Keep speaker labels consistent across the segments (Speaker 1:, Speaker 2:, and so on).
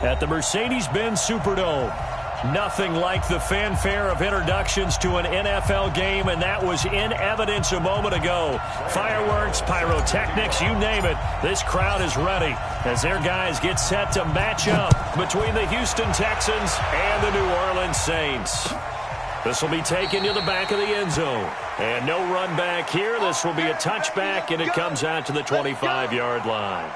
Speaker 1: At the Mercedes-Benz Superdome. Nothing like the fanfare of introductions to an NFL game, and that was in evidence a moment ago. Fireworks, pyrotechnics, you name it. This crowd is ready as their guys get set to match up between the Houston Texans and the New Orleans Saints. This will be taken to the back of the end zone. And no run back here. This will be a touchback, and it comes out to the 25-yard line.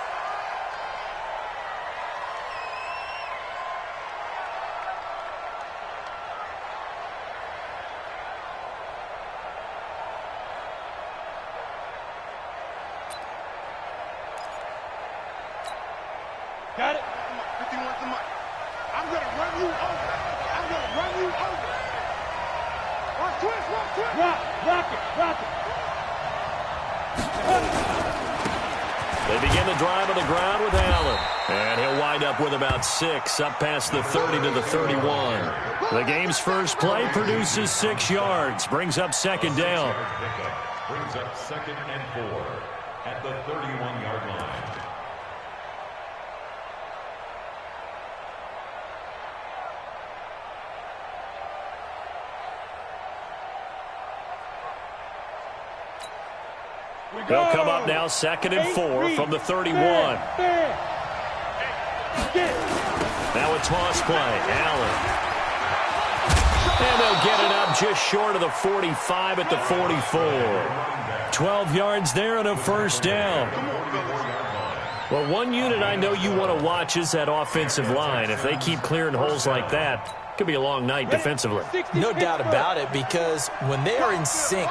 Speaker 2: Got it? 51's the mic. I'm going to run you over. I'm going to run you over. Watch twist, watch twist. Rock it, rock it.
Speaker 1: They begin the drive on the ground with Allen. And he'll wind up with about 6, up past the 30 to the 31. The game's first play produces 6 yards, brings up second down.
Speaker 3: Brings up 2nd and 4 at the 31-yard line.
Speaker 1: They'll come up now 2nd and 4 from the 31. Now a toss play. Allen. And they'll get it up just short of the 45 at the 44. 12 yards there and a first down. Well, one unit I know you want to watch is that offensive line. If they keep clearing holes like that, it could be a long night defensively.
Speaker 4: No doubt about it, because when they are in sync,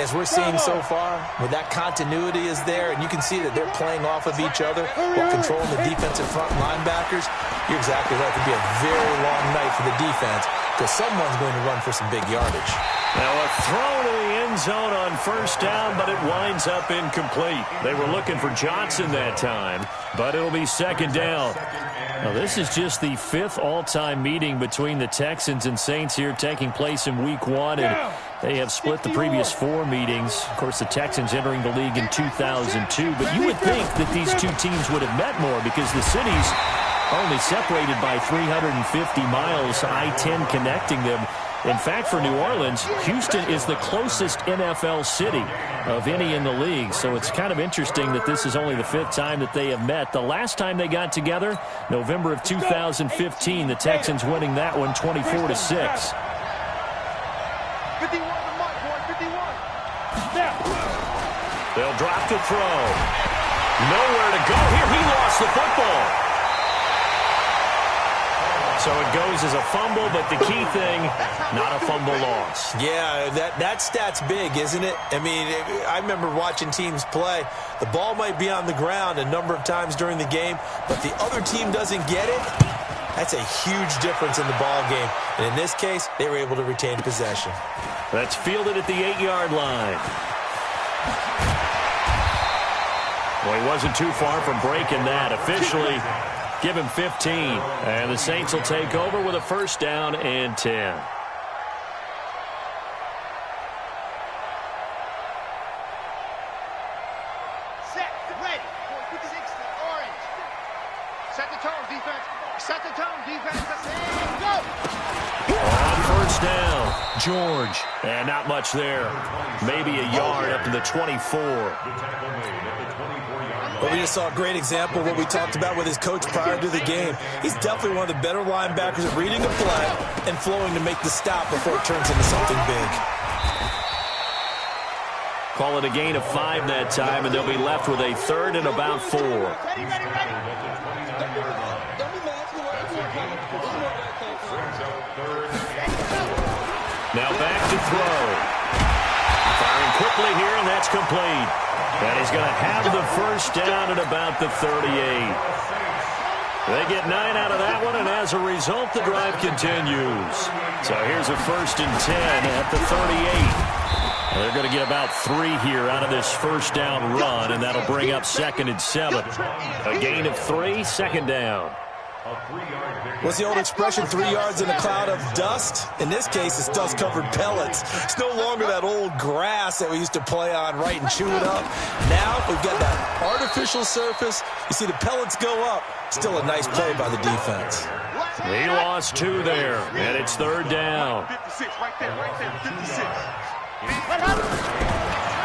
Speaker 4: as we're seeing so far, where that continuity is there, and you can see that they're playing off of each other while controlling the defensive front linebackers, you're exactly right. It could be a very long night for the defense because someone's going to run for some big yardage.
Speaker 1: Now a throw to the end zone on first down, but it winds up incomplete. They were looking for Johnson that time, but it'll be second down. Now this is just the 5th all-time meeting between the Texans and Saints here, taking place in Week 1, and they have split the previous 4 meetings. Of course, the Texans entering the league in 2002, but you would think that these two teams would have met more because the cities are only separated by 350 miles, I-10 connecting them. In fact, for New Orleans, Houston is the closest NFL city of any in the league. So it's kind of interesting that this is only the 5th time that they have met. The last time they got together, November of 2015, the Texans winning that one 24-6.
Speaker 2: 51 to Mike, boy, 51. Snap.
Speaker 1: They'll drop to throw. Nowhere to go here. He lost the football. So it goes as a fumble, but the key thing, not a fumble loss.
Speaker 4: Yeah, that stat's big, isn't it? I mean, I remember watching teams play. The ball might be on the ground a number of times during the game, but the other team doesn't get it. That's a huge difference in the ball game. And in this case, they were able to retain possession.
Speaker 1: That's fielded at the 8-yard line. Well, he wasn't too far from breaking that. Officially, give him 15. And the Saints will take over with a first down and 10.
Speaker 2: Set, ready. 56, orange. Set the tone, defense. Set the tone, defense. And go.
Speaker 1: On first down, George. And not much there. Maybe a yard up to the 24.
Speaker 4: But we just saw a great example of what we talked about with his coach prior to the game. He's definitely one of the better linebackers at reading a play and flowing to make the stop before it turns into something big.
Speaker 1: Call it a gain of 5 that time, and they'll be left with a 3rd and about 4.
Speaker 2: Ready, ready, ready.
Speaker 1: Now back to throw. Firing quickly here, and that's complete. And he's going to have the first down at about the 38. They get 9 out of that one, and as a result, the drive continues. So here's a 1st and 10 at the 38. They're going to get about 3 here out of this first down run, and that'll bring up 2nd and 7. A gain of 3, second down.
Speaker 3: A 3-yard victory.
Speaker 4: What's the old expression, 3 yards in a cloud of dust? In this case, it's dust-covered pellets. It's no longer that old grass that we used to play on, right, and chew it up. Now we've got that artificial surface. You see the pellets go up. Still a nice play by the defense.
Speaker 1: He lost 2 there, and it's 3rd down.
Speaker 2: 56, right there, 56.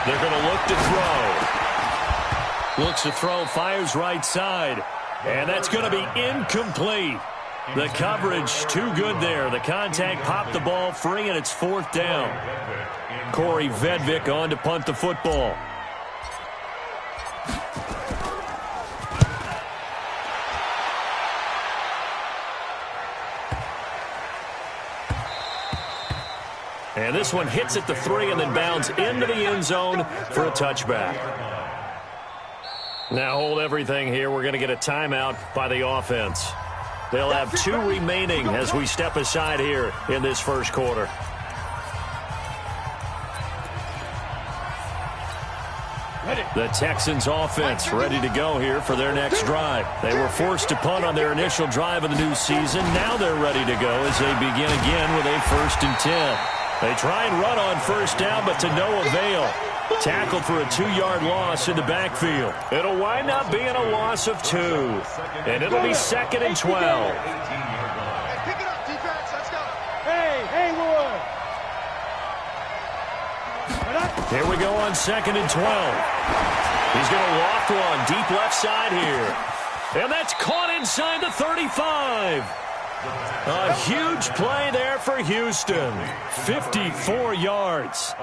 Speaker 1: They're going to look to throw. Looks to throw, fires right side. And that's going to be incomplete. The coverage too good there. The contact popped the ball free, and it's 4th down. Corey Vedvik on to punt the football. And this one hits at the 3 and then bounds into the end zone for a touchback. Now hold everything here. We're going to get a timeout by the offense. They'll have 2 remaining as we step aside here in this first quarter. The Texans offense ready to go here for their next drive. They were forced to punt on their initial drive of the new season. Now they're ready to go as they begin again with a 1st and 10. They try and run on 1st down, but to no avail. Tackled for a 2-yard loss in the backfield. It'll wind up being a loss of 2. And it'll be 2nd and 12.
Speaker 2: Hey, pick it up, defense. Let's go. Hey, Haywood.
Speaker 1: Here we go on 2nd and 12. He's going to loft one deep left side here. And that's caught inside the 35. A huge play there for Houston. 54 yards.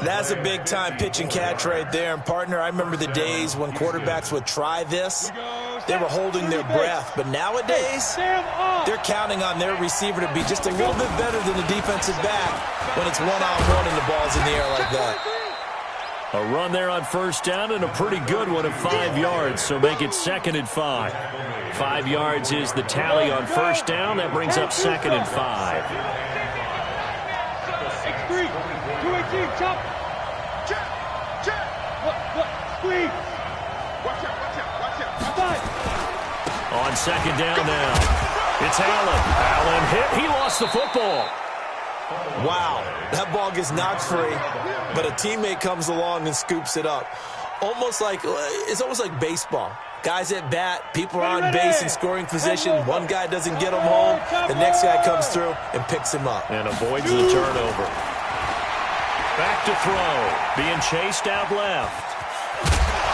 Speaker 4: That's a big-time pitch and catch right there. And, partner, I remember the days when quarterbacks would try this. They were holding their breath. But nowadays, they're counting on their receiver to be just a little bit better than the defensive back when it's one-on-one and the ball's in the air like that.
Speaker 1: A run there on 1st down and a pretty good one of 5 yards, so make it 2nd and 5. 5 yards is the tally on 1st down. That brings up 2nd and 5.
Speaker 2: X3, 218, chop. Check. Squeeze. Watch out.
Speaker 1: On 2nd down now. It's Allen. Allen hit. He lost the football.
Speaker 4: Wow, that ball gets knocked free, but a teammate comes along and scoops it up. It's almost like baseball. Guys at bat, people are on base in scoring position. One guy doesn't get him home. The next guy comes through and picks him up.
Speaker 1: And avoids the turnover. Back to throw. Being chased out left.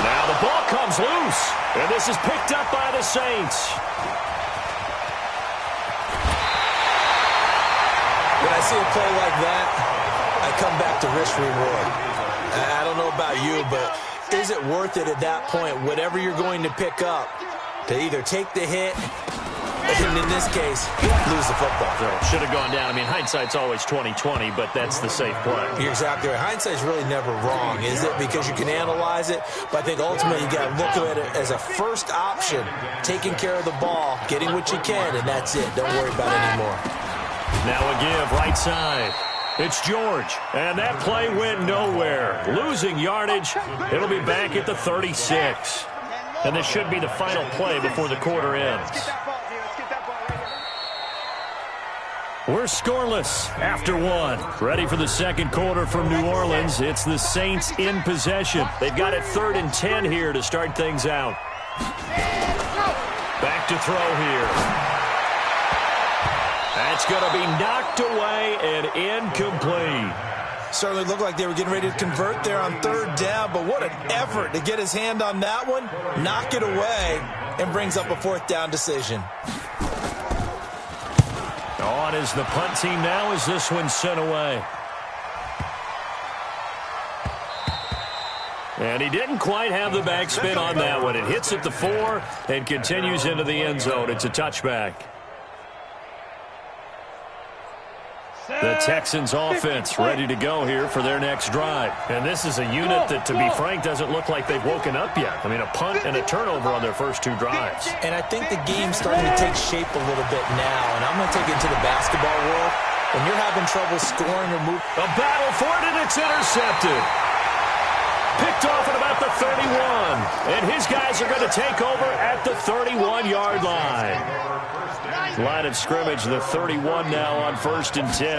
Speaker 1: Now the ball comes loose. And this is picked up by the Saints.
Speaker 4: When I see a play like that, I come back to risk reward. I don't know about you, but is it worth it at that point, whatever you're going to pick up, to either take the hit, and in this case, lose the football?
Speaker 1: Should have gone down. I mean, hindsight's always 20/20, but that's the safe play.
Speaker 4: You're exactly right. Hindsight's really never wrong, is it? Because you can analyze it, but I think ultimately you got to look at it as a first option, taking care of the ball, getting what you can, and that's it. Don't worry about it anymore.
Speaker 1: Now a give right side. It's George, and that play went nowhere. Losing yardage. It'll be back at the 36. And this should be the final play before the quarter ends. We're scoreless after 1. Ready for the second quarter from New Orleans. It's the Saints in possession. They've got it 3rd and 10 here to start things out. Back to throw here. That's going to be knocked away and incomplete.
Speaker 4: Certainly looked like they were getting ready to convert there on 3rd down, but what an effort to get his hand on that one, knock it away, and brings up a 4th down decision.
Speaker 1: On is the punt team now as this one's sent away. And he didn't quite have the backspin on that one. It hits at the 4 and continues into the end zone. It's a touchback. The Texans offense ready to go here for their next drive. And this is a unit that, to be frank, doesn't look like they've woken up yet. I mean, a punt and a turnover on their first 2 drives.
Speaker 4: And I think the game's starting to take shape a little bit now. And I'm going to take it to the basketball world. When you're having trouble scoring or moving.
Speaker 1: A battle for it, and it's intercepted. Picked off at about the 31. And his guys are going to take over at the 31-yard line. Line of scrimmage, the 31 now on 1st and 10.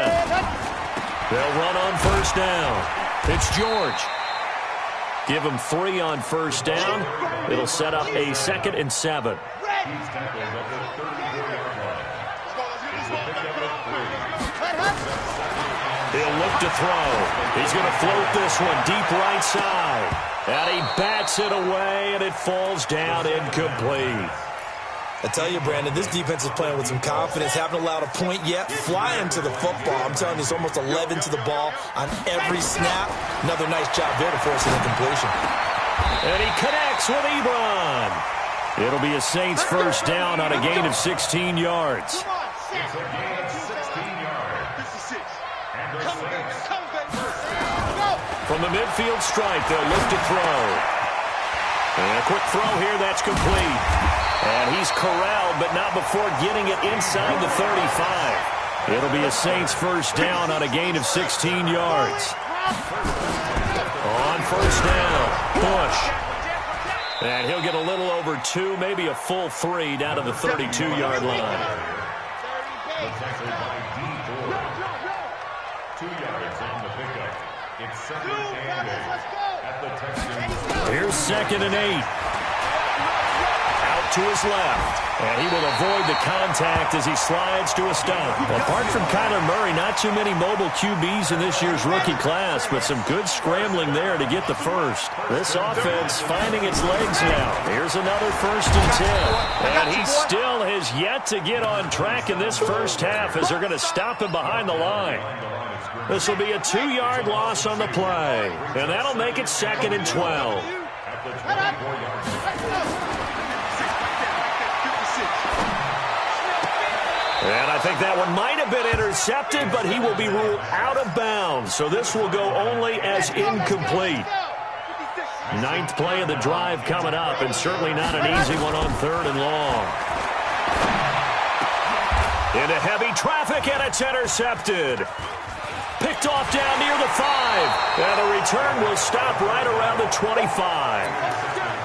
Speaker 1: They'll run on 1st down. It's George. Give him 3 on 1st down. It'll set up a 2nd and 7. He'll look to throw. He's going to float this one deep right side. And he bats it away, and it falls down incomplete.
Speaker 4: I tell you, Brandon, this defense is playing with some confidence. Haven't allowed a point yet. Flying to the football. I'm telling you, it's almost 11 to the ball on every snap. Another nice job there to force an incompletion.
Speaker 1: And he connects with Ebron. It'll be a Saints first down on a gain of 16 yards.
Speaker 3: It's a gain of 16 yards.
Speaker 1: From the midfield stripe, they'll look to throw. And a quick throw here, that's complete. And he's corralled, but not before getting it inside the 35. It'll be a Saints first down on a gain of 16 yards. On first down, Bush. And he'll get a little over 2, maybe a full 3 down to the 32-yard line.
Speaker 3: Protected by D4. 2 yards on the pickup. It's 2nd and 8 at the Texans.
Speaker 1: Here's 2nd and 8. Out to his left. And he will avoid the contact as he slides to a stop. Well, apart from Kyler Murray, not too many mobile QBs in this year's rookie class, but some good scrambling there to get the first. This offense finding its legs now. Here's another 1st and 10. And he still has yet to get on track in this first half as they're going to stop him behind the line. This will be a 2-yard loss on the play. And that'll make it 2nd and 12.
Speaker 3: At the 24-yard line.
Speaker 1: And I think that one might have been intercepted, but he will be ruled out of bounds. So this will go only as incomplete. 9th play of the drive coming up, and certainly not an easy one on 3rd and long. Into heavy traffic, and it's intercepted. Picked off down near the 5. And the return will stop right around the 25.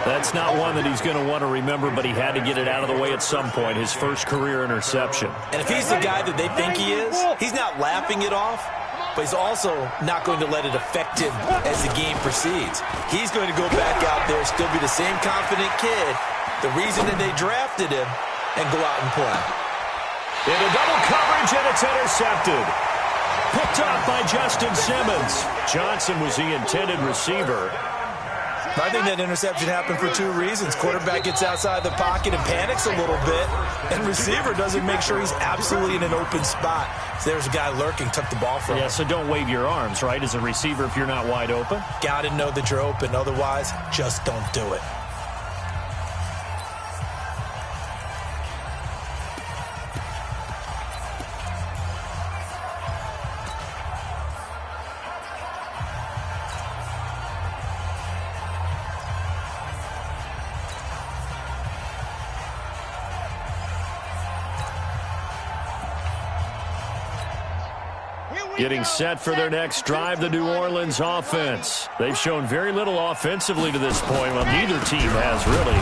Speaker 1: That's not one that he's going to want to remember, but he had to get it out of the way at some point, his first career interception.
Speaker 4: And if he's the guy that they think he is, he's not laughing it off, but he's also not going to let it affect him as the game proceeds. He's going to go back out there, still be the same confident kid, the reason that they drafted him, and go out and play.
Speaker 1: Into double coverage, and it's intercepted. Picked up by Justin Simmons. Johnson was the intended receiver.
Speaker 4: I think that interception happened for 2 reasons. Quarterback gets outside the pocket and panics a little bit, and receiver doesn't make sure he's absolutely in an open spot. So there's a guy lurking, took the ball from him.
Speaker 1: Yeah, so don't wave your arms, right, as a receiver if you're not wide open.
Speaker 4: Got to know that you're open. Otherwise, just don't do it.
Speaker 1: Getting set for their next drive, the New Orleans offense. They've shown very little offensively to this point. Well, neither team has, really.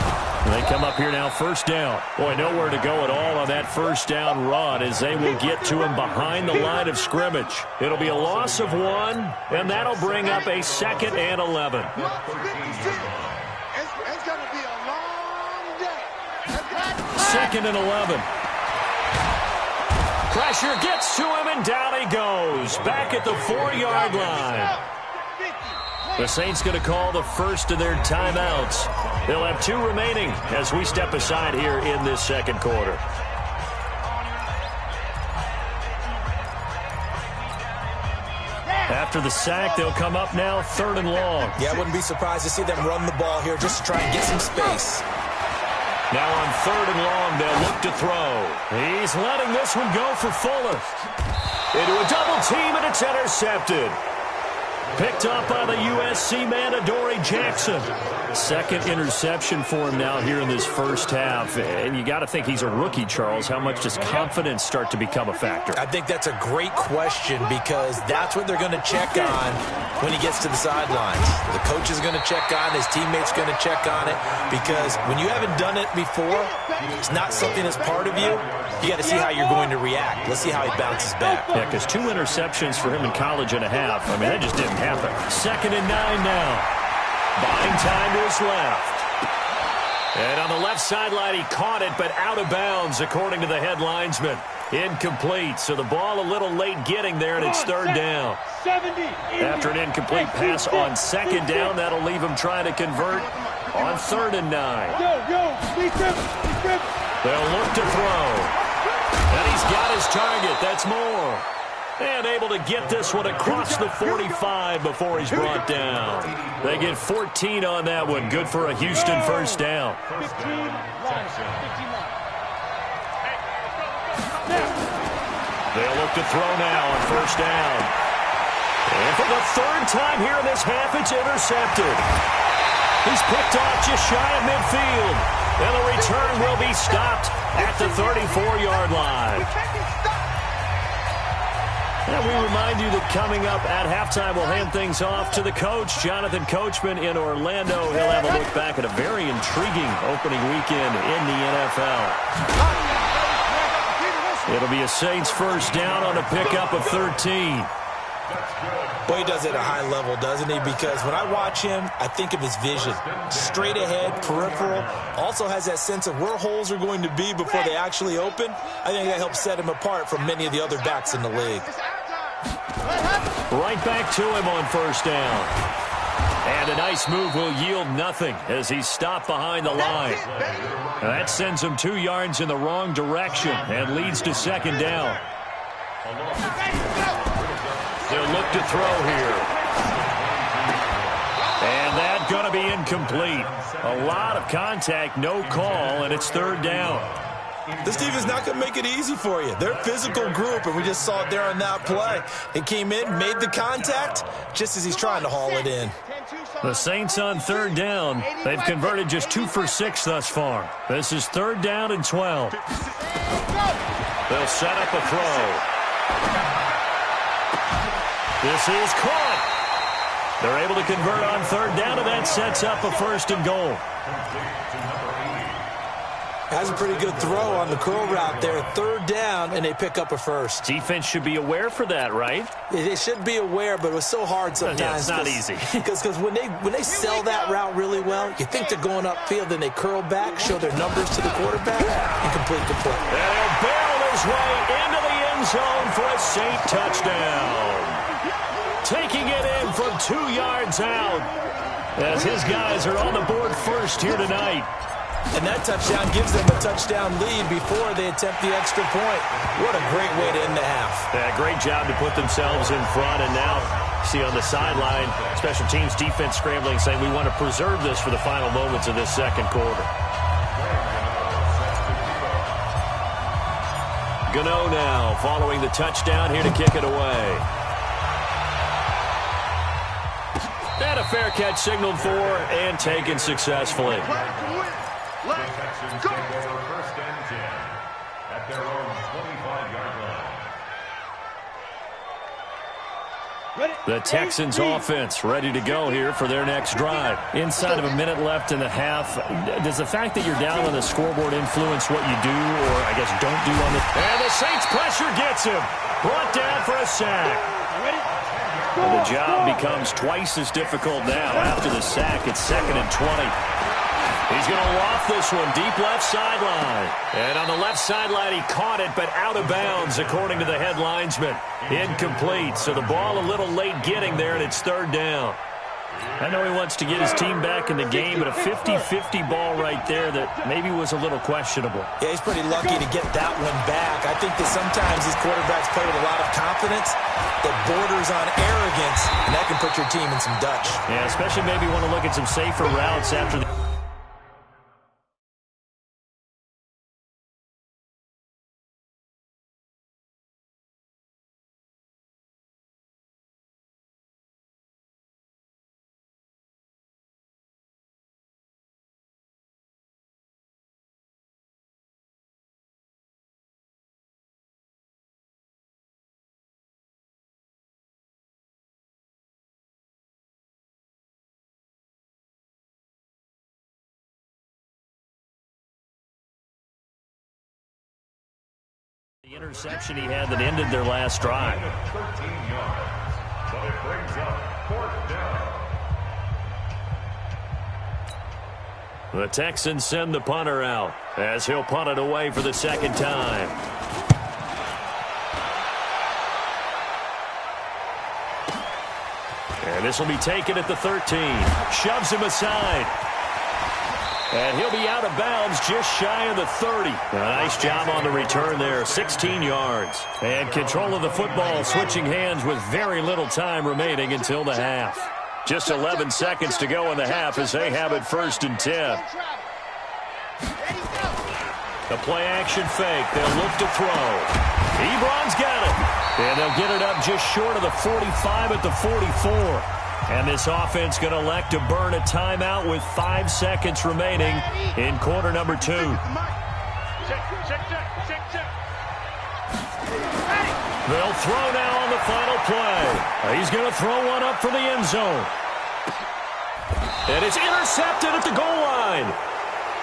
Speaker 1: They come up here now, first down. Boy, nowhere to go at all on that first down run as they will get to him behind the line of scrimmage. It'll be a loss of 1, and that'll bring up a 2nd and 11.
Speaker 2: It's going to be a long day.
Speaker 1: 2nd and 11. Pressure gets to him, and down he goes. Back at the 4-yard line. The Saints going to call the first of their timeouts. They'll have 2 remaining as we step aside here in this second quarter. After the sack, they'll come up now 3rd and long.
Speaker 4: Yeah, I wouldn't be surprised to see them run the ball here just to try and get some space.
Speaker 1: Now on 3rd and long, they'll look to throw. He's letting this one go for Fuller. Into a double team, and it's intercepted. Picked up by the USC man, Adoree Jackson. Second interception for him now here in this first half. And you got to think he's a rookie, Charles. How much does confidence start to become a factor?
Speaker 4: I think that's a great question because that's what they're going to check on when he gets to the sidelines. The coach is going to check on it. His teammates are going to check on it because when you haven't done it before, it's not something that's part of you. You got to see how you're going to react. Let's see how he bounces back.
Speaker 1: Yeah, because 2 interceptions for him in college and a half. I mean, that just didn't happen. 2nd and 9 now. Buying time is left. And on the left sideline, he caught it, but out of bounds, according to the head linesman. Incomplete, so the ball a little late getting there, and it's 3rd down. After an incomplete pass on 2nd down, that'll leave him trying to convert on 3rd and 9. They'll look to throw. And he's got his target. That's Moore. And able to get this one across the 45 before he's brought down. They get 14 on that one. Good for a Houston first down. They'll look to throw now on 1st down. And for the 3rd time here in this half, it's intercepted. He's picked off just shy of midfield. And the return will be stopped at the 34-yard line. And we remind you that coming up at halftime, we'll hand things off to the coach, Jonathan Coachman in Orlando. He'll have a look back at a very intriguing opening weekend in the NFL. It'll be a Saints first down on a pickup of 13.
Speaker 4: Boy, he does it at a high level, doesn't he? Because when I watch him, I think of his vision. Straight ahead, peripheral. Also has that sense of where holes are going to be before they actually open. I think that helps set him apart from many of the other backs in the league.
Speaker 1: Right back to him on 1st down. And a nice move will yield nothing as he's stopped behind the line. That sends him 2 yards in the wrong direction and leads to 2nd down. They'll look to throw here. And that's going to be incomplete. A lot of contact, no call, and it's 3rd down.
Speaker 4: This defense is not going to make it easy for you. They're a physical group, and we just saw it there on that play. He came in, made the contact, just as he's trying to haul it in.
Speaker 1: The Saints on 3rd down. They've converted just 2 for 6 thus far. This is 3rd down and 12. They'll set up a throw. This is caught. They're able to convert on 3rd down, and that sets up a 1st and goal.
Speaker 4: Has a pretty good throw on the curl route there. 3rd down, and they pick up a 1st.
Speaker 1: Defense should be aware for that, right?
Speaker 4: They should be aware, but it was so hard sometimes.
Speaker 1: Yeah, it's not easy.
Speaker 4: Because when they sell that route really well, you think they're going upfield, then they curl back, show their numbers to the quarterback, and complete the play.
Speaker 1: And he'll barrel his way into the end zone for a Saint touchdown. Taking it in from 2 yards out as his guys are on the board first here tonight.
Speaker 4: And that touchdown gives them a touchdown lead before they attempt the extra point. What a great way to end the half.
Speaker 1: Yeah, great job to put themselves in front. And now, see on the sideline, special teams defense scrambling, saying we want to preserve this for the final moments of this 2nd quarter. Gano now following the touchdown here to kick it away. And a fair catch signaled for and taken successfully.
Speaker 3: Texans take over 1st and 10 at their own 25-yard line.
Speaker 1: The Texans offense ready to go here for their next drive. Inside of a minute left in the half, does the fact that you're down on the scoreboard influence what you do or, I guess, don't do on the... And the Saints pressure gets him. Brought down for a sack. And the job becomes twice as difficult now after the sack. It's 2nd and 20. He's going to loft this one deep left sideline. And on the left sideline, he caught it, but out of bounds, according to the head linesman. Incomplete. So the ball a little late getting there, and it's 3rd down. I know he wants to get his team back in the game, but a 50-50 ball right there that maybe was a little questionable.
Speaker 4: Yeah, he's pretty lucky to get that one back. I think that sometimes these quarterbacks play with a lot of confidence that borders on arrogance, and that can put your team in some Dutch.
Speaker 1: Yeah, especially maybe want to look at some safer routes after the The interception he had that ended their last drive.
Speaker 3: 13 yards, but it brings up 4th down.
Speaker 1: The Texans send the punter out as he'll punt it away for the second time. And this will be taken at the 13. Shoves him aside. And he'll be out of bounds just shy of the 30. A nice job on the return there, 16 yards. And control of the football switching hands with very little time remaining until the half. Just 11 seconds to go in the half as they have it 1st and 10. The play action fake. They'll look to throw. Ebron's got it. And they'll get it up just short of the 45 at the 44. And this offense going to elect to burn a timeout with 5 seconds remaining in quarter number 2. They'll throw now on the final play. He's going to throw one up for the end zone. And it's intercepted at the goal line.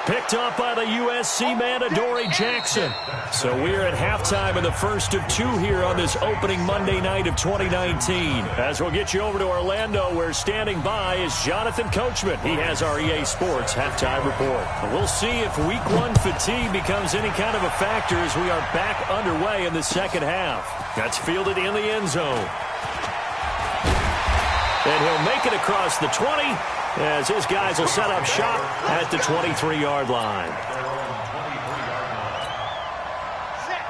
Speaker 1: Picked up by the USC man, Adoree Jackson. So we're at halftime in the first of 2 here on this opening Monday night of 2019. As we'll get you over to Orlando, where standing by is Jonathan Coachman. He has our EA Sports halftime report. And we'll see if week 1 fatigue becomes any kind of a factor as we are back underway in the second half. That's fielded in the end zone. And he'll make it across the 20. As his guys will set up shop at the 23-yard line.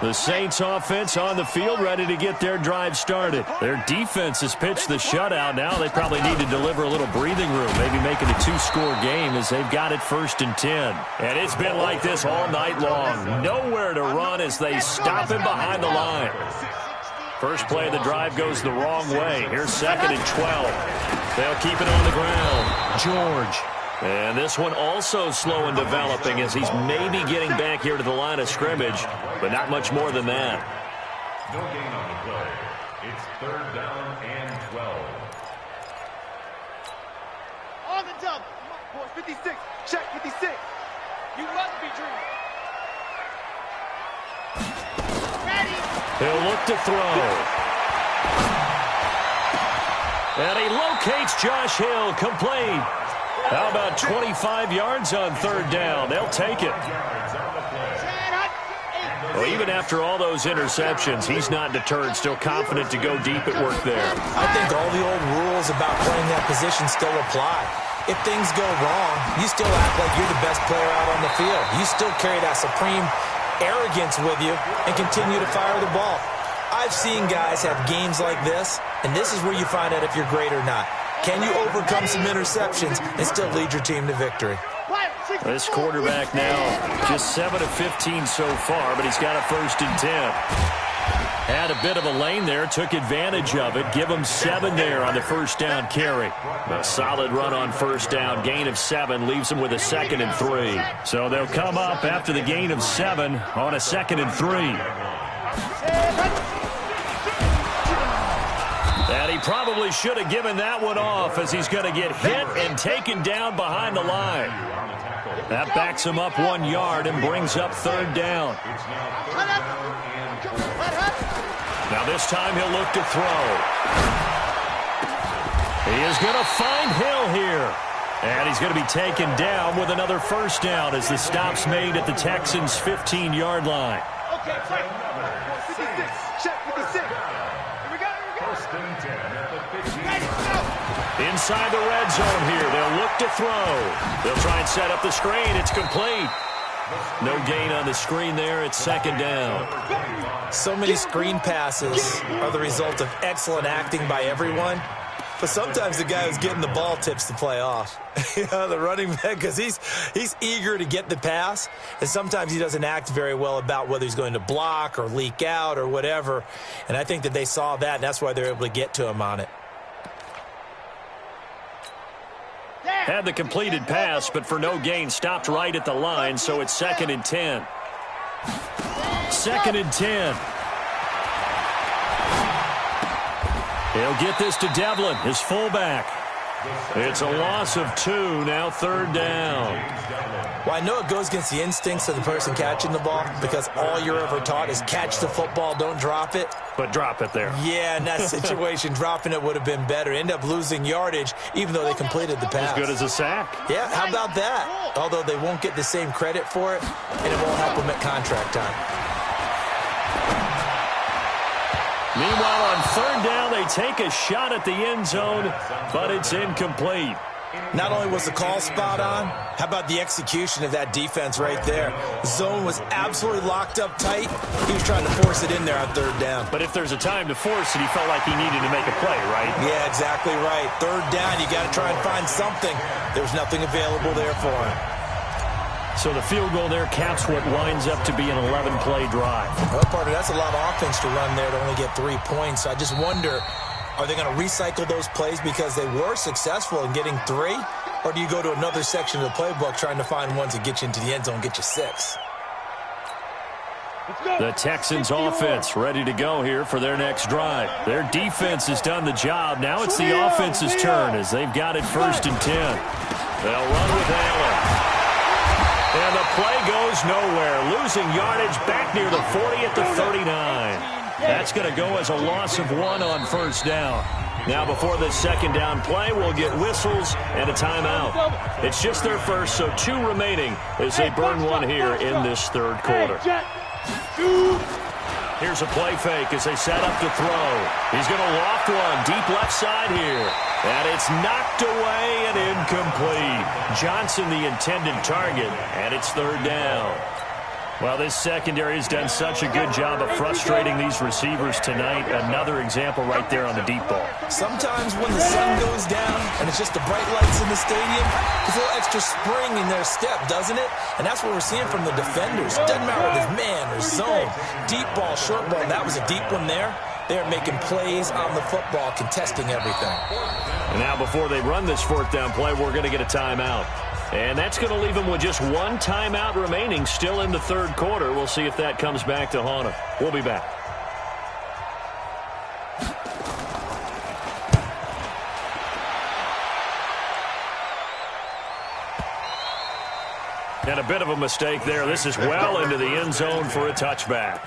Speaker 1: The Saints offense on the field ready to get their drive started. Their defense has pitched the shutout. Now they probably need to deliver a little breathing room, maybe make it a 2-score game as they've got it 1st and 10. And it's been like this all night long. Nowhere to run as they stop him behind the line. First play of the drive goes the wrong way. Here's 2nd and 12. They'll keep it on the ground. George. And this one also slow in developing as he's maybe getting back here to the line of scrimmage, but not much more than that.
Speaker 3: No gain on the play. It's 3rd down and 12.
Speaker 2: On the double. Come on, boys. 56. Check 56. You must be dreaming. Ready.
Speaker 1: He'll look to throw. And he locates Josh Hill, complete. How about 25 yards on 3rd down? They'll take it. Well, even after all those interceptions, he's not deterred, still confident to go deep at work there.
Speaker 4: I think all the old rules about playing that position still apply. If things go wrong, you still act like you're the best player out on the field. You still carry that supreme arrogance with you and continue to fire the ball. I've seen guys have games like this, and this is where you find out if you're great or not. Can you overcome some interceptions and still lead your team to victory?
Speaker 1: This quarterback now just 7 of 15 so far, but he's got a 1st and 10. Had a bit of a lane there, took advantage of it. Give him 7 there on the 1st down carry. A solid run on 1st down. Gain of 7 leaves him with a 2nd and 3. So they'll come up after the gain of 7 on a 2nd and 3. And he probably should have given that one off as he's going to get hit and taken down behind the line. That backs him up 1 yard and brings up 3rd down. Now this time he'll look to throw. He is going to find Hill here. And he's going to be taken down with another 1st down as the stop's made at the Texans' 15-yard line.
Speaker 2: Okay, break. 56. Check 56.
Speaker 1: Inside the red zone here. They'll look to throw. They'll try and set up the screen. It's complete. No gain on the screen there. It's 2nd down.
Speaker 4: So many screen passes are the result of excellent acting by everyone. But sometimes the guy who's getting the ball tips the play off. The running back, because he's eager to get the pass, and sometimes he doesn't act very well about whether he's going to block or leak out or whatever. And I think that they saw that, and that's why they're able to get to him on it.
Speaker 1: Had the completed pass, but for no gain, stopped right at the line, so it's 2nd and 10. 2nd and 10. He'll get this to Devlin, his fullback. It's a loss of 2, now third down.
Speaker 4: Well, I know it goes against the instincts of the person catching the ball because all you're ever taught is catch the football, don't drop it.
Speaker 1: But drop it there.
Speaker 4: Yeah, in that situation, dropping it would have been better. End up losing yardage, even though they completed the pass.
Speaker 1: As good as a sack.
Speaker 4: Yeah, how about that? Although they won't get the same credit for it, and it won't help them at contract time.
Speaker 1: Meanwhile, on third down, they take a shot at the end zone, but it's incomplete.
Speaker 4: Not only was the call spot on, how about the execution of that defense right there? Zone was absolutely locked up tight. He was trying to force it in there on third down.
Speaker 1: But if there's a time to force it, he felt like he needed to make a play, right?
Speaker 4: Yeah, exactly right. Third down, you got to try and find something. There was nothing available there for him.
Speaker 1: So the field goal there caps what winds up to be an 11-play drive.
Speaker 4: Well, partner, that's a lot of offense to run there to only get 3 points. I just wonder, are they going to recycle those plays because they were successful in getting 3? Or do you go to another section of the playbook trying to find ones that get you into the end zone, get you 6?
Speaker 1: The Texans offense ready to go here for their next drive. Their defense has done the job. Now it's the offense's turn as they've got it 1st and 10. They'll run with Allen. And the play goes nowhere. Losing yardage back near the 40 at the 39. That's going to go as a loss of 1 on 1st down. Now before this 2nd down play, we'll get whistles and a timeout. It's just their first, so 2 remaining as they burn 1 here in this 3rd quarter. Here's a play fake as they set up to throw. He's going to loft one deep left side here. And it's knocked away and incomplete. Johnson the intended target, and it's 3rd down. Well, this secondary has done such a good job of frustrating these receivers tonight. Another example right there on the deep ball.
Speaker 4: Sometimes when the sun goes down and it's just the bright lights in the stadium, there's a little extra spring in their step, doesn't it? And that's what we're seeing from the defenders. Doesn't matter if it's man or zone, deep ball, short ball. That was a deep one there. They're making plays on the football, contesting everything.
Speaker 1: And now before they run this 4th down play, we're going to get a timeout. And that's going to leave them with just 1 timeout remaining still in the 3rd quarter. We'll see if that comes back to haunt them. We'll be back. And a bit of a mistake there. This is well into the end zone for a touchback.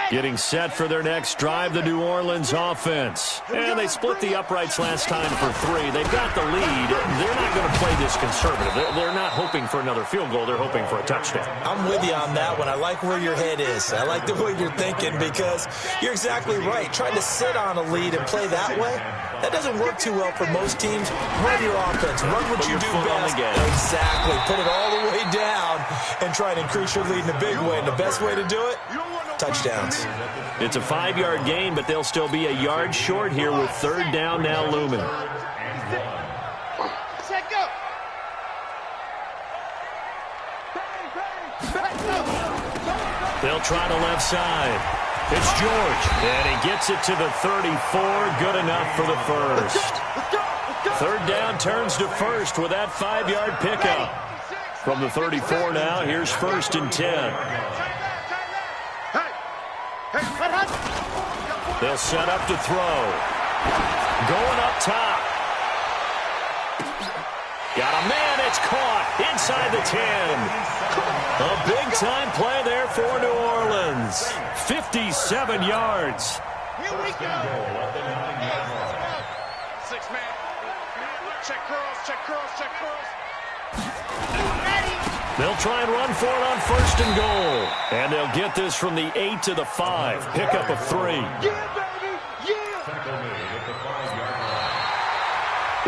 Speaker 1: Getting set for their next drive, the New Orleans offense. And they split the uprights last time for 3. They've got the lead. They're not going to play this conservative. They're not hoping for another field goal. They're hoping for a touchdown.
Speaker 4: I'm with you on that one. I like where your head is. I like the way you're thinking because you're exactly right. Trying to sit on a lead and play that way, that doesn't work too well for most teams. Run your offense. Run what you do best. Exactly. Put it all the way down and try and increase your lead in a big way. And the best way to do it, touchdowns.
Speaker 1: It's a 5-yard gain, but they'll still be a yard short here with 3rd down now looming. They'll try the left side. It's George, and he gets it to the 34. Good enough for the first. 3rd down turns to 1st with that 5-yard pickup. From the 34 now, here's 1st and 10. They'll set up to throw. Going up top. Got a man, it's caught inside the 10. A big-time play there for New Orleans. 57 yards.
Speaker 2: Here we go. 6-man. Check curls, check curls, check curls.
Speaker 1: They'll try and run for it on 1st and goal. And they'll get this from the 8 to the 5. Pickup of 3.
Speaker 2: Yeah, baby. Yeah.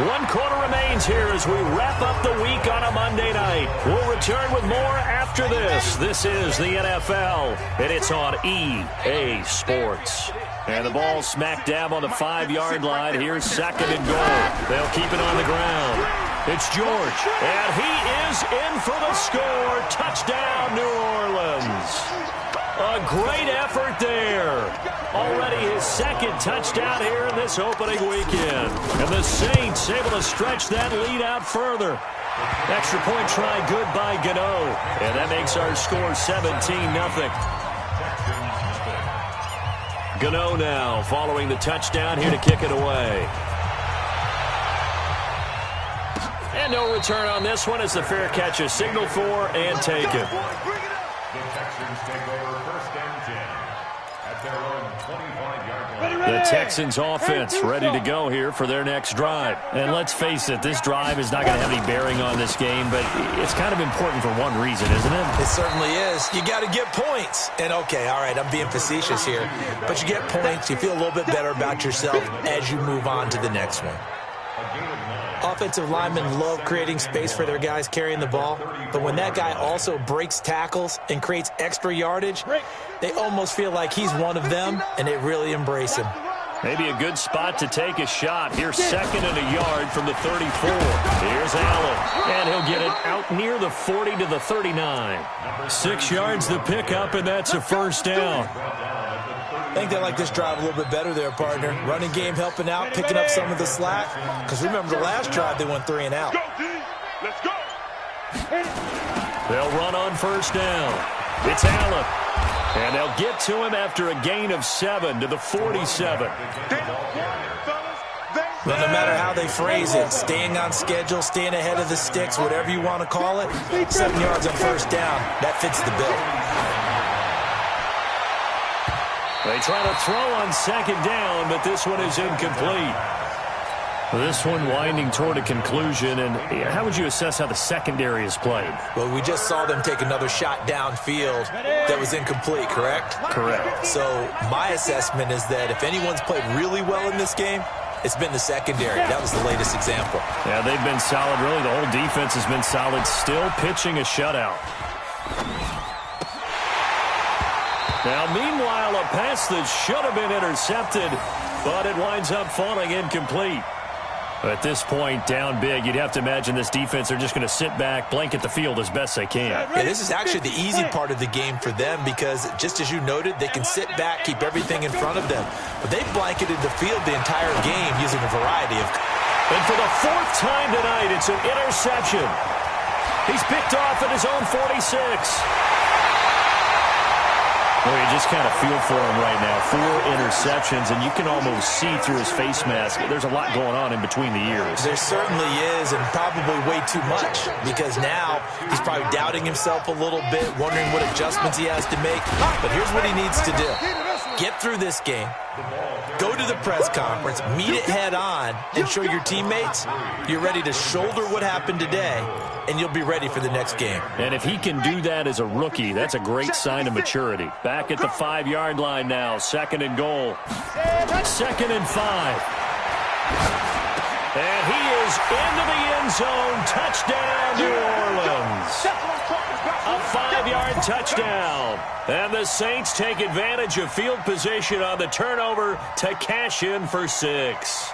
Speaker 1: 1 quarter remains here as we wrap up the week on a Monday night. We'll return with more after this. This is the NFL, and it's on EA Sports. And the ball smack dab on the 5-yard line. Here's 2nd and goal. They'll keep it on the ground. It's George, and he is in for the score. Touchdown, New Orleans. A great effort there. Already his 2nd touchdown here in this opening weekend. And the Saints able to stretch that lead out further. Extra point try good by Gano. And that makes our score 17-0. Gano now following the touchdown here to kick it away. And no return on this one as the fair catch is signaled for and taken.
Speaker 3: The Texans take over 1st and 10 at their own 25-yard line.
Speaker 1: The Texans offense ready to go here for their next drive. And let's face it, this drive is not going to have any bearing on this game, but it's kind of important for one reason, isn't it?
Speaker 4: It certainly is. You got to get points. And, okay, all right, I'm being facetious here. But you get points, you feel a little bit better about yourself as you move on to the next one. Offensive linemen love creating space for their guys carrying the ball, but when that guy also breaks tackles and creates extra yardage, they almost feel like he's one of them, and they really embrace him.
Speaker 1: Maybe a good spot to take a shot. Here's 2nd and a yard from the 34. Here's Allen, and he'll get it out near the 40 to the 39. 6 yards the pickup, and that's a 1st down.
Speaker 4: I think they like this drive a little bit better there, partner. Running game helping out, picking up some of the slack. Because remember the last drive, they went 3 and out.
Speaker 2: Let's go.
Speaker 1: They'll run on 1st down. It's Allen. And they'll get to him after a gain of 7 to the 47.
Speaker 4: Well, no matter how they phrase it, staying on schedule, staying ahead of the sticks, whatever you want to call it, 7 yards on 1st down, that fits the bill.
Speaker 1: They try to throw on 2nd down, but this one is incomplete. This one winding toward a conclusion, and how would you assess how the secondary is played?
Speaker 4: Well, we just saw them take another shot downfield that was incomplete, correct?
Speaker 1: Correct.
Speaker 4: So my assessment is that if anyone's played really well in this game, it's been the secondary. That was the latest example.
Speaker 1: Yeah, they've been solid. Really, the whole defense has been solid, still pitching a shutout. Now, meanwhile, a pass that should have been intercepted, but it winds up falling incomplete. At this point, down big, you'd have to imagine this defense, they're just going to sit back, blanket the field as best they can.
Speaker 4: Yeah, this is actually the easy part of the game for them because, just as you noted, they can sit back, keep everything in front of them. But they blanketed the field the entire game using a variety of...
Speaker 1: And for the 4th time tonight, it's an interception. He's picked off at his own 46. Well, you just kind of feel for him right now. 4 interceptions, and you can almost see through his face mask. There's a lot going on in between the ears.
Speaker 4: There certainly is, and probably way too much, because now he's probably doubting himself a little bit, wondering what adjustments he has to make. But here's what he needs to do. Get through this game, go to the press conference, meet it head on, and show your teammates you're ready to shoulder what happened today, and you'll be ready for the next game.
Speaker 1: And if he can do that as a rookie, that's a great sign of maturity. Back at the 5-yard line now, 2nd and goal. 2nd and 5. And he is into the end zone. Touchdown, New Orleans. A 5-yard touchdown. And the Saints take advantage of field position on the turnover to cash in for 6.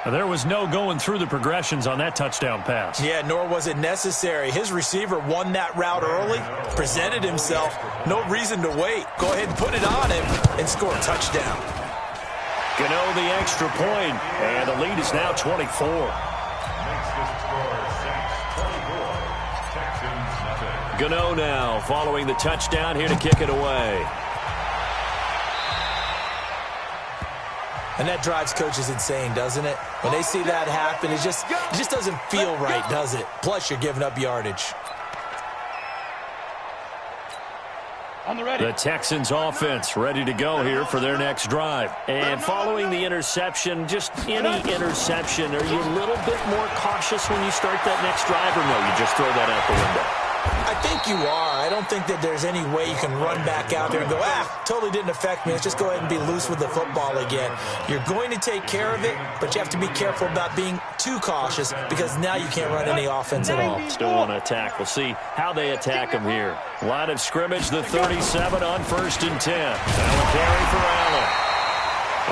Speaker 1: There was no going through the progressions on that touchdown pass.
Speaker 4: Yeah, nor was it necessary. His receiver won that route early, presented himself. No reason to wait. Go ahead and put it on him and score a touchdown.
Speaker 1: Gano the extra point, and the lead is now 24.
Speaker 3: Makes the score Saints 24, Texans nothing.
Speaker 1: Gano now following the touchdown here to kick it away.
Speaker 4: And that drives coaches insane, doesn't it? When they see that happen, it just doesn't feel right, does it? Plus, you're giving up yardage.
Speaker 1: The Texans offense ready to go here for their next drive. And following the interception, just any interception, are you a little bit more cautious when you start that next drive, or no, you just throw that out the window?
Speaker 4: I think you are. I don't think that there's any way you can run back out there and go, totally didn't affect me. Let's just go ahead and be loose with the football again. You're going to take care of it, but you have to be careful about being too cautious because now you can't run any offense at all.
Speaker 1: Still want to attack. We'll see how they attack him here. Line of scrimmage, the 37 on 1st and 10. Now a carry for Allen.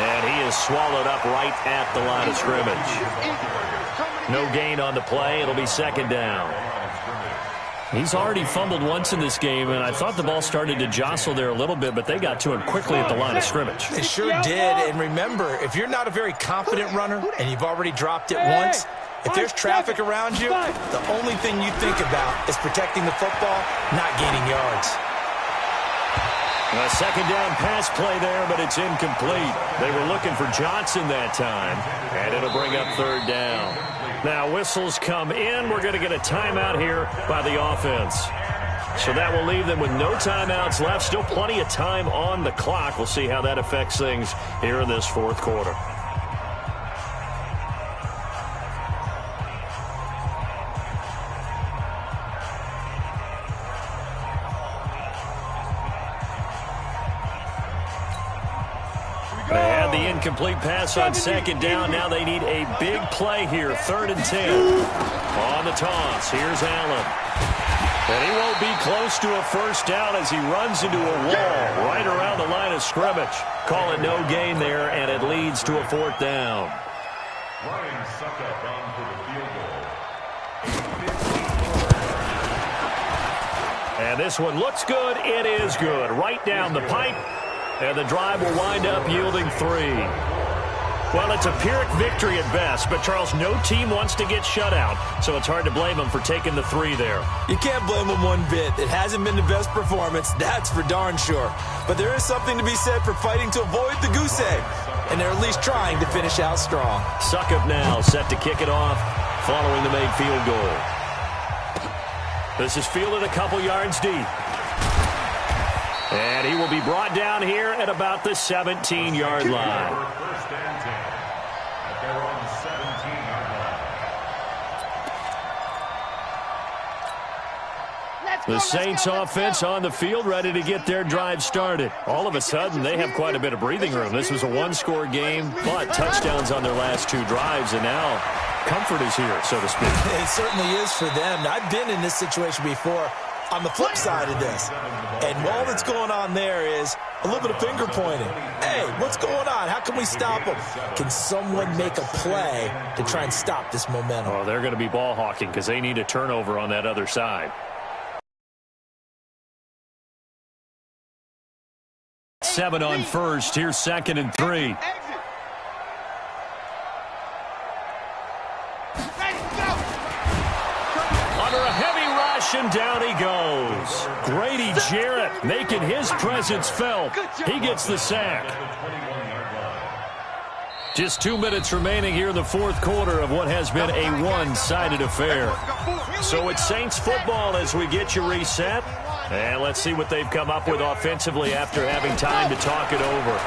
Speaker 1: And he is swallowed up right at the line of scrimmage. No gain on the play. It'll be 2nd down. He's already fumbled once in this game, and I thought the ball started to jostle there a little bit, but they got to him quickly at the line of scrimmage.
Speaker 4: They sure did, and remember, if you're not a very confident runner and you've already dropped it once, if there's traffic around you, the only thing you think about is protecting the football, not gaining yards.
Speaker 1: A second down pass play there, but it's incomplete. They were looking for Johnson that time, and it'll bring up third down. Now whistles come in. We're going to get a timeout here by the offense. So that will leave them with no timeouts left. Still plenty of time on the clock. We'll see how that affects things here in this fourth quarter. They had the incomplete pass on second down. Now they need a big play here. 3rd and 10. On the toss, here's Allen. And he won't be close to a first down as he runs into a wall right around the line of scrimmage. Call it no gain there, and it leads to a 4th down.
Speaker 3: Ryan Suckup on for the field goal.
Speaker 1: And this one looks good. It is good. Right down the pipe. And the drive will wind up yielding 3. Well, it's a Pyrrhic victory at best, but, Charles, no team wants to get shut out, so it's hard to blame them for taking the 3 there.
Speaker 4: You can't blame them one bit. It hasn't been the best performance, that's for darn sure. But there is something to be said for fighting to avoid the goose egg, and they're at least trying to finish out strong.
Speaker 1: Suckup now set to kick it off following the made field goal. This is fielded a couple yards deep. And he will be brought down here at about the 17-yard line.
Speaker 3: First and 10 at their own 17-yard line.
Speaker 1: The Saints offense on the field, ready to get their drive started. All of a sudden, they have quite a bit of breathing room. This was a one-score game, but touchdowns on their last 2 drives, and now comfort is here, so to speak.
Speaker 4: It certainly is for them. I've been in this situation before. On the flip side of this, and all that's going on there is a little bit of finger pointing. Hey, what's going on? How can we stop them? Can someone make a play to try and stop this momentum?
Speaker 1: Oh, they're going to be ball hawking because they need a turnover on that other side. 7 on first. Here's 2nd and 3. Under a heavy rush, and down he goes. Grady Jarrett making his presence felt. He gets the sack. Just 2 minutes remaining here in the fourth quarter of what has been a one-sided affair. So it's Saints football as we get you reset. And let's see what they've come up with offensively after having time to talk it over.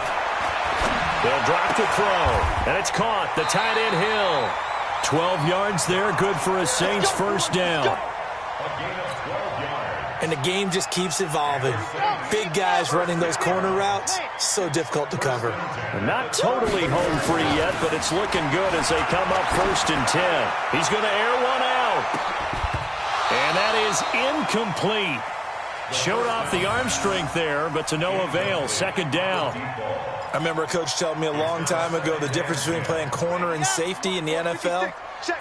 Speaker 1: They'll drop the throw, and it's caught. The tight end Hill. 12 yards there, good for a Saints first down.
Speaker 4: And the game just keeps evolving. Big guys running those corner routes, so difficult to cover.
Speaker 1: Not totally home free yet, but it's looking good as they come up 1st and 10. He's going to air one out. And that is incomplete. Showed off the arm strength there, but to no avail. 2nd down.
Speaker 4: I remember a coach telling me a long time ago the difference between playing corner and safety in the NFL.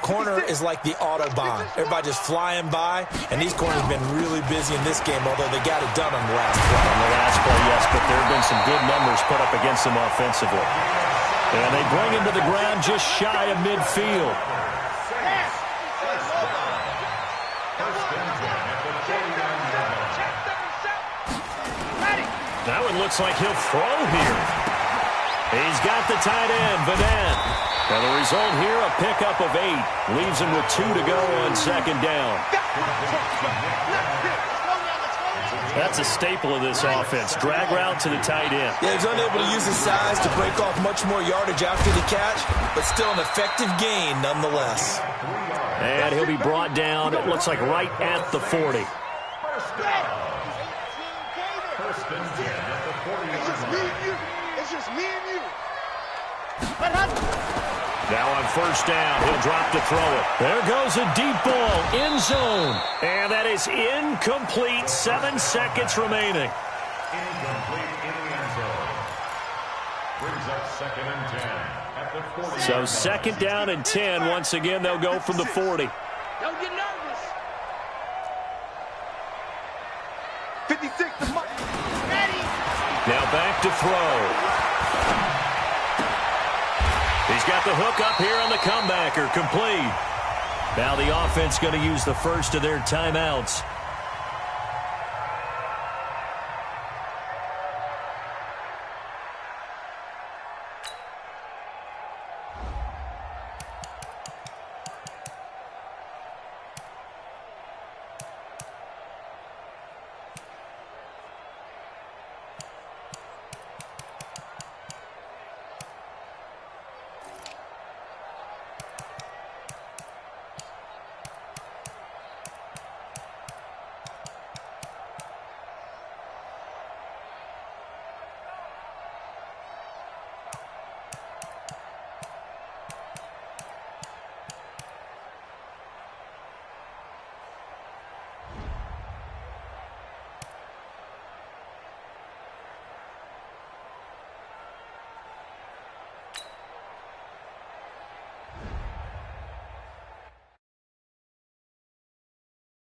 Speaker 4: Corner is like the Autobahn. Everybody just flying by, and these corners have been really busy in this game, although they got it done on the last play.
Speaker 1: On the last play, yes, but there have been some good numbers put up against them offensively. And they bring him to the ground just shy of midfield. Now it looks like he'll throw here. He's got the tight end, Vanette. And the result here, a pickup of 8. Leaves him with 2 to go on 2nd down. That's a staple of this offense. Drag route to the tight end.
Speaker 4: Yeah, he's unable to use his size to break off much more yardage after the catch, but still an effective gain nonetheless.
Speaker 1: And he'll be brought down, it looks like right at the 40.
Speaker 2: It's just me and you.
Speaker 1: Now on 1st down, he'll drop to throw it. There goes a deep ball, end zone. And that is incomplete, 7 seconds remaining.
Speaker 3: Incomplete in the end zone. Brings up 2nd and 10 at the 40.
Speaker 1: So 2nd down and 10. Once again, they'll go from the 40.
Speaker 2: Don't get nervous. 56 to Mike. Ready.
Speaker 1: Now back to throw. He's got the hook up here on the comebacker, complete. Now the offense going to use the first of their timeouts.